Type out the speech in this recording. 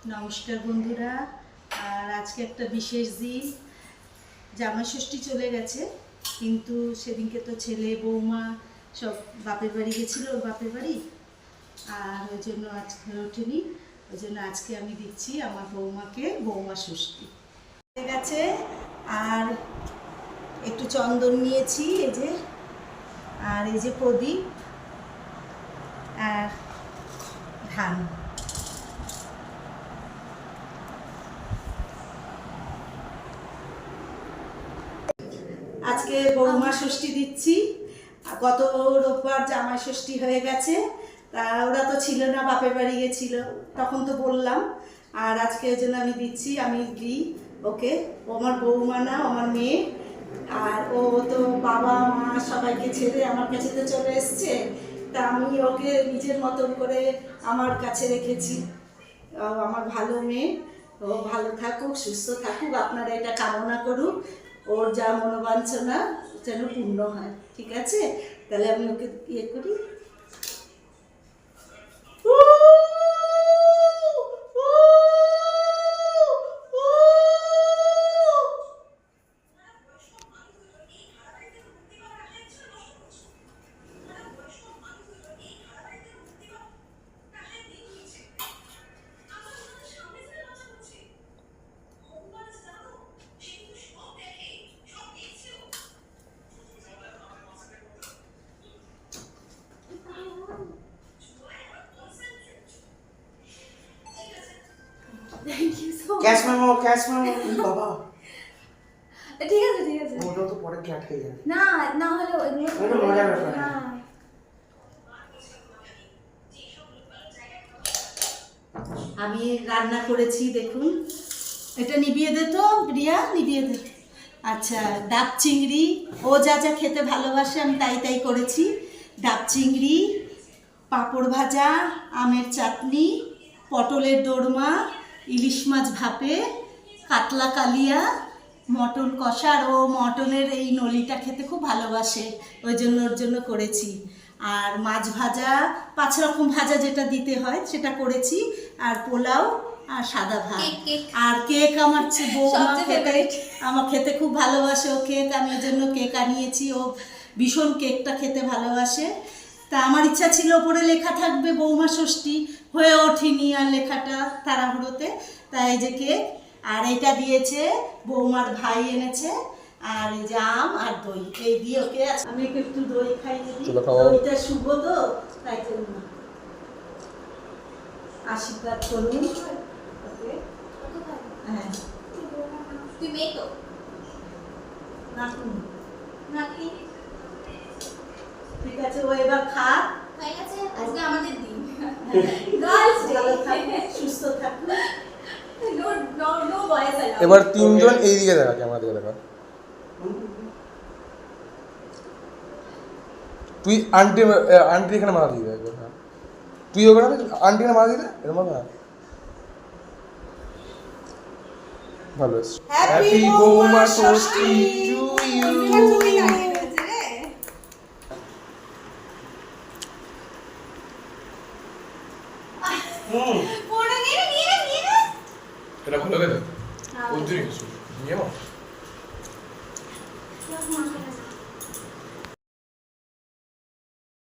নমস্কার বন্ধুরা। আর আজকে একটা বিশেষ দিন, জামাই ষষ্ঠী চলে গেছে, কিন্তু সেদিনকে তো ছেলে বৌমা সব বাপের বাড়ি গেছিলো, ওর বাপের বাড়ি। আর ওই জন্য আজকে ওঠেনি, ওই জন্য আজকে আমি দিচ্ছি আমার বৌমাকে বৌমা ষষ্ঠী হয়ে গেছে। আর একটু চন্দন নিয়েছি, এই যে, আর এই যে প্রদীপ আর ধান। আজকে বৌমা ষষ্ঠী দিচ্ছি। গত রোববার জামাই ষষ্ঠী হয়ে গেছে, তা ওরা তো ছিল না, বাপের বাড়ি গেছিল, তখন তো বললাম। আর আজকে ওই জন্য আমি দিচ্ছি, আমি দিই ওকে। ও আমার বৌমা না, আমার মেয়ে। আর ও তো বাবা মা সবাইকে ছেড়ে আমার কাছে তো চলে এসছে, তা আমি ওকে নিজের মতন করে আমার কাছে রেখেছি। আমার ভালো মেয়ে, ও ভালো থাকুক, সুস্থ থাকুক, আপনারা এটা কামনা করুক, ওর যা মনোবাঞ্ছনা যেন পূর্ণ হয়। ঠিক আছে, তাহলে আমি ওকে ইয়ে করি। Thank you so much. Cash memo বাবা ঠিক আছে ঠিক আছে। ওটা তো পরে ক্যাট হয়ে যাবে। না না হলে ওটা মজার ব্যাপার। হ্যাঁ। আমি রান্না করেছি, দেখুন। এটা নিভিয়ে দে তো, রিয়া, নিভিয়ে দে। আচ্ছা, ডাব চিংড়ি, ও যা যা খেতে ভালোবাসে আমি তাই তাই করেছি। ডাব চিংড়ি, পাঁপড় ভাজা, আমের চাটনি, পটলের দোরমা, ইলিশ মাছ ভাপে, কাতলা কালিয়া, মটন কষা। আর ও মটনের এই নলিটা খেতে খুব ভালোবাসে, ওই জন্য ওর জন্য করেছি। আর মাছ ভাজা, 5 রকম ভাজা যেটা দিতে হয় সেটা করেছি। আর পোলাও আর সাদা ভাত। আর কেক আমার বৌমা খেতে, আমার খেতে খুব ভালোবাসে ও কেক, আমি ওই জন্য কেক আনিয়েছি। ও ভীষণ কেকটা খেতে ভালোবাসে। তা আমার ইচ্ছা ছিল ওপরে লেখা থাকবে বৌমা ষষ্ঠী, হয়ে ওঠেনি আর লেখাটা তাড়াহুড়োতে, তাই এই যে কেক। আর এটা দিয়েছে বৌমার ভাই এনেছে, আর এই যে আম আর দই, এই দিয়ে ওকে আমি একটু দই খাইয়ে দিই। দইটা শুভ তো, তাই জন্য আশীর্বাদ করুন ওকে। হ্যাঁ, তুই মেয়ে তো রাখুন। নাকি? ঠিক আছে, ও এবার খা। হয়ে গেছে, আজকে আমাদের দিন। Girls day. ভালো থাকুন, সুস্থ থাকুন। No no no boys allowed. এবার তিনজন এই দিকে দেখা, ক্যামেরা দিকে দেখা। তুই আন্টি এখানে মারা দিয়ে দেয়, হ্যাঁ তুই ওখানে আন্টি এখানে মারা দিয়ে দেয়, এরকম না। ভালো আছে। হ্যাপি বৌমা ষষ্ঠী টু ইউ। এটা ভালো গেছে, ওর জন্য নিয়ে